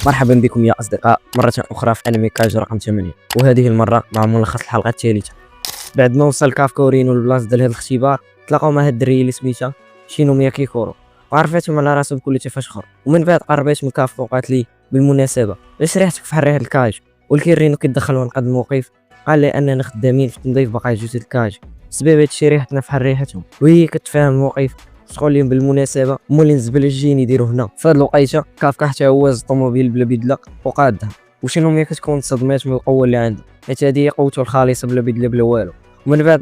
مرحبا بكم يا أصدقاء مرة أخرى في أنمي كاجو رقم 8، وهذه المرة مع ملخص الحلقة الثالثة. بعد ما وصل كافكا ورينو للبلاصة ديال هذا الاختبار، تلاقاو مع هاد الدري اللي سميتها شينوميا كيكورو، وعرفتهم على راسهم بكل تفشخر. ومن بعد قربت من كافكا وقالت لي بالمناسبة علاش ريحتك بحال ريحة الكاج؟ ولكن رينو كيدخل ونقد الموقف، قال لي أننا خدامين في تنظيف بقايا جثث الكاج، بسبب هادشي ريحتنا بحال ريحتهم. وهي كتفهم الموقف تقول لهم بالمناسبه مولين الزبل الجين يديروا هنا في هاد الوقيته. كافكا حتى هو الطوموبيل بلا بدله وقادها، وشنو كتكون صدمات من القوه اللي عنده، حيت هذه هي قوته الخالصه بلا بدله بلا والو. ومن بعد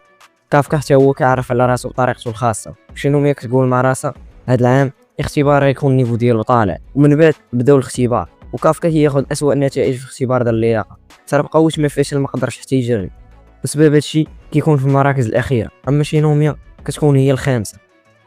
كافكا حتى هو كيعرف على راسو بطريقته الخاصه، شنو كتقول مع راسها هاد العام اختبار غيكون النيفو ديالو طالع. ومن بعد بداو الاختبار، وكافكا كياخذ اسوأ النتائج في اختبار ديال اللياقه، تربقى واش ما فاشل ما قدرش حتى يجري، بسبب هادشي كيكون في المراكز الاخيره. اما شينوميا كتكون هي الخامسه،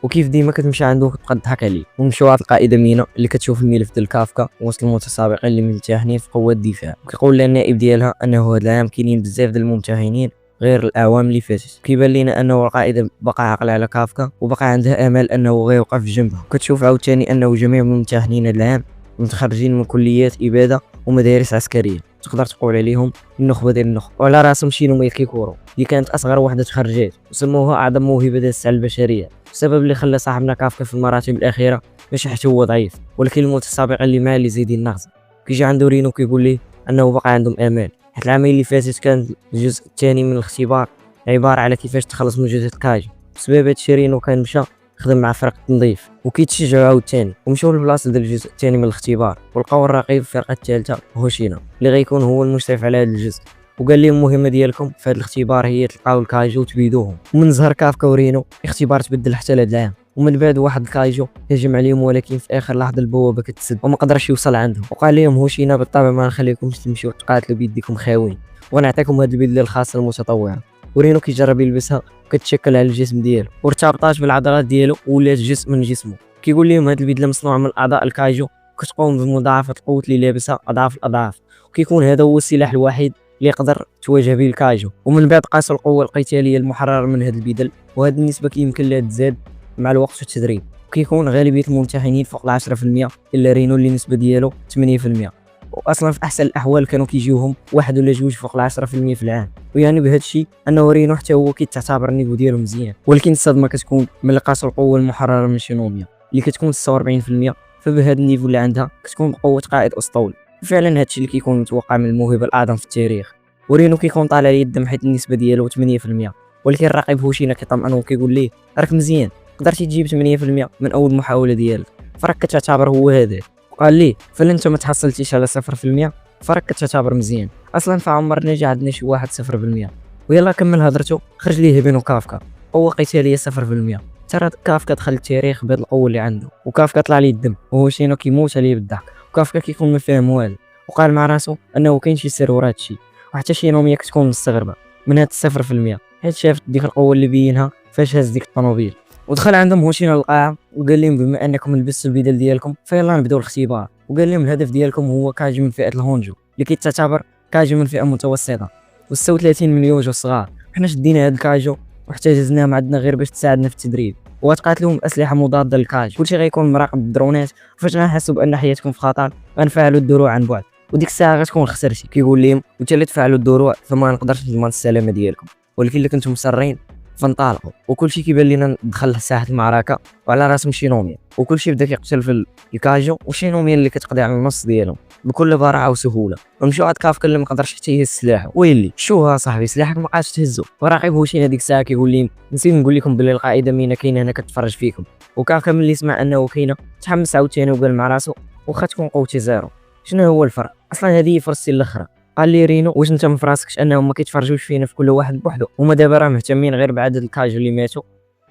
وكيف ديما كتمشي عنده كتبقى تضحك عليه. ونمشيو هاد القائده مينا اللي كتشوف الملف ديال كافكا وسط المتسابقين اللي ممتحنين في قوه الدفاع، وكيقول لها النائب ديالها انه هذا العام كاينين بزاف ديال الممتحنين غير الاعوام اللي فاتت. كيبان لينا انه القائد بقى عاقل على كافكا وبقى عندها امل انه غيوقف جنبها. كتشوف عاوتاني انه جميع الممتحنين هذا العام متخرجين من كليات اباده ومدارس عسكريه، تقدر تقول عليهم النخبه ديال النخبه. وعلى راسهم شينوميا كيكورو اللي كانت اصغر وحده تخرجات، وسموها اعظم موهبه ديال الساعه البشريه، السبب اللي خلى صاحبنا كافكا في المراتب الاخيره ماشي حتى هو ضعيف، ولكن المتسابق اللي معاه اللي زايدين نغزه. كيجي عنده رينو كيقول ليه انه بقى عندهم امال، حيت العامين اللي فاتت كان الجزء الثاني من الاختبار عباره على كيفاش تخلص من جثث كاج. بسبب هادشي رينو كان مشى خدم مع فرق التنظيف، وكيتشجعوا عاوتاني ومشاو للبلاصه ديال الجزء الثاني من الاختبار، ولقاو الرقيب في الفرقه الثالثه هوشينا اللي غيكون هو المشرف على هذا الجزء. وقال لهم المهمه ديالكم في هذا الاختبار هي تلقاو الكايجو وتبيدوهم. ومن زهر كافكا ورينو الاختبار تبدل حتى لهذا العام، ومن بعد واحد الكايجو هجم عليهم، ولكن في اخر لحظه البوابه كتسد وما قدرش يوصل عندهم. وقال لهم هوشينا بالطبع ما نخليكمش تمشيو تقاتلوا بيديكم خاوين، ونعطيكم هذه البدله الخاصه المتطوعه. ورينو كيجرب يلبسها وكتشكل على الجسم ديالو وارتبطات بالعضلات ديالو ولات جزء من جسمه. كيقول لهم هذه البدله مصنوعه من اعضاء الكايجو، كتقوم بمضاعفه القوه اللي لابسها اضعاف الاضعاف، وكيكون هذا هو السلاح الوحيد اللي يقدر تواجه به الكايجو. ومن بعد قاسوا القوه القتاليه المحرره من هذه البدل، وهذه النسبه كيمكن لها تزاد مع الوقت والتدريب. كيكون غالبيه الممتحنين فوق 10% الا رينو اللي النسبه ديالو 8%، واصلا في احسن الاحوال كانوا كيجيوهم واحد ولا جوج فوق 10% في العام. ويعني بهذا الشيء انه رينو حتى هو كيتعتبر النيفو ديالو مزيان، ولكن الصدمه كتكون ملي قاسوا القوه المحرره من شينوميا اللي كتكون 46%، فبهذا النيفو اللي عندها كتكون بقوه قائد اسطول. فعلا هذا الشيء اللي كيكون متوقع من الموهبه الاعظم في التاريخ. ورينو كيكون طالع ليه الدم حيت النسبه ديالو 8%، ولكن الرقيب هوشينا كيطمئنو وكيقول ليه راك مزيان، قدرتي تجيب 8% من اول محاوله ديالك، فراك كتعتبر هو هذا. قال ليه فلا انت ما تحصلتيش على 0%، فراك كتعتبر مزيان، اصلا فعمرنا جا عندنا شي واحد 0%. ويلا كمل هضرته، خرج ليه بينو كافكا قوه قتاليه 0%. ترى كافكا دخل التاريخ بهذه القوه اللي عنده، وكافكا طلع ليه الدم وهوشينا كيموت عليه بالضحك، وكافكا كيكون ما فاهم والو، وقال مع راسو انه كاين شي سر ورا هادشي. وحتى شينوميا كتكون مستغربه من هاد 0%، حيت شافت ديك القوه اللي بينها فاش هز ديك الطوموبيل. ودخل عندهم هوشينا للقاعه وقال لهم بما انكم لبستوا البدل ديالكم فيلا نبداو الاختبار. وقال لهم الهدف ديالكم هو كاجي من فئه الهونجو اللي كيتعتبر كاجي من فئه متوسطه، و 36 مليون جو صغار. حنا شدينا هاد الكاجو واحتجزناهم عندنا غير باش تساعدنا في التدريب، وتقاتلوهم باسلحه مضاده للكاج. كلشي غيكون مراقب بالدرونات، وفاش غنحسوا بان حياتكم في خطر غنفعلوا الدروع عن بعد، وديك الساعه غتكون خسرتي. كيقول لهم وتا اللي تفعلوا الدروع فما نقدرش نضمن السلامه ديالكم، ولكن الا كنتم مصرين فانطلقوا. وكلشي كيبان لينا دخل لساحه المعركه وعلى راسهم شينوميا، وكلشي بدا كيقتل في الكاجو، وشينوميا اللي كتقضي على النص ديالهم بكل براعه وسهوله. ومشاو عند كافكا اللي ما قدرش حتى يهز سلاحه، ويلي شو صاحبي سلاحك ما بقاش تهزو. وراقب هوشينا ديك الساعه كيقول لهم نسيت نقول لكم بلي القائده مينا كاينه هنا كتفرج فيكم. وكافكا ملي سمع انه كاينه تحمس عاوتاني وقال مع راسو واخا تكون قوتي زيرو شنو هو الفرق، اصلا هذه فرصتي الاخرى. قال لي رينو واش انت مفراسكش انهم ما كيتفرجوش فينا في كل واحد بوحدو، هما دابا راه مهتمين غير بعدد الكاجو اللي ماتوا،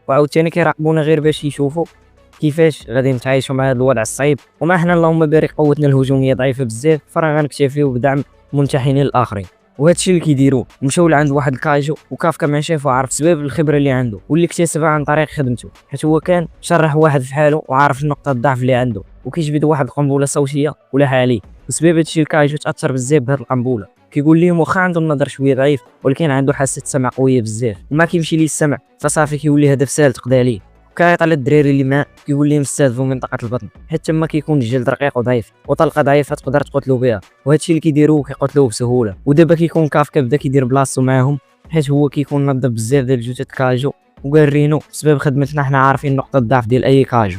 وعاوتاني كيراقبونا غير باش يشوفوا كيفاش غادي نتعايشوا مع هذا الوضع الصعيب. وما حنا اللهم بارك قوتنا الهجوميه ضعيفه بزاف، فراه غنكتفيو بدعم المنتحنين الاخرين. وهذا الشيء اللي كيديروه مشاو لعند واحد الكاجو، وكافكا مع شافو عرف سبب الخبره اللي عنده واللي اكتسبها عن طريق خدمته، حيت هو كان شرح واحد في حاله وعارف نقطه الضعف اللي عنده، وكيجبد واحد القنبله صوتيه ولاها عليه. بسبب هذا الشيء الكاجو تاثر بزاف بهذه القنبله. كيقول لهم واخا عنده النظر شويه ضعيف ولكن عنده حاسه سمع قويه بزاف، وما كيمشي ليه السمع فصافي كيولي هدف سهل تقضي عليه. وكيعيط على الدراري اللي معاه كيقول لهم استهدفوا منطقه البطن، حيت تما كيكون الجلد رقيق وضعيف وطلقه ضعيفه تقدر تقتلوا بها، وهادشي اللي كيديروه كيقتلوه بسهوله. ودابا كيكون كافكا بدا كيدير بلاصتو معاهم، حيت هو كيكون نظف بزاف ديال جثث كاجو، وقال رينو بسبب خدمتنا حنا عارفين نقطه الضعف ديال اي كاجو.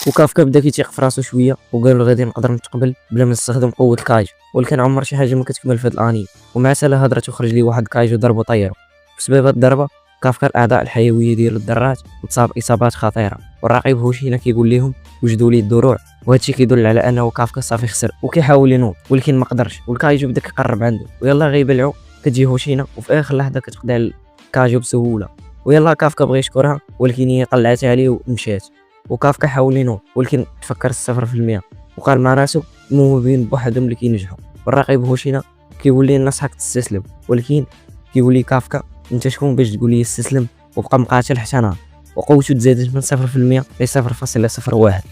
وكافكا بدا كيتيق في راسو شويه وقال له غادي نقدر نتقبل بلا ما نستخدم قوه الكاجو، ولكن عمر شي حاجه ما كتكمل في هاد الاني. ومع سالا هضرت وخرج لي واحد كاجو ضربو طيرو، بسبب هاد الضربه كافكا الاعضاء الحيويه ديال الذرات متصاب اصابات خطيره. والراقب هوشينا كيقول لهم وجدوا لي الدروع، وهادشي كيدل على انه كافكا صافي خسر وكيحاول ينوض ولكن ما قدرش، والكاجو بدا كيقرب عنده ويلا غيبلعو. كتجي هوشينا وفي اخر لحظه كتقضي على الكاجو بسهوله، ويلا كافكا بغى يشكرها ولكن هي طلعت عليه ومشات. وكافكا حاول ينوض ولكن تفكر 0% وقال مع راسو الموهوبين بوحدهم اللي كينجحوا. والراقب هوشينا كيقول لي نصحك تستسلم، ولكن كيقول لي كافكا انت شكون باش تقول لي استسلم، وبقى مقاتل حتى نهار وقوته تزادت من 0% ل 0.01.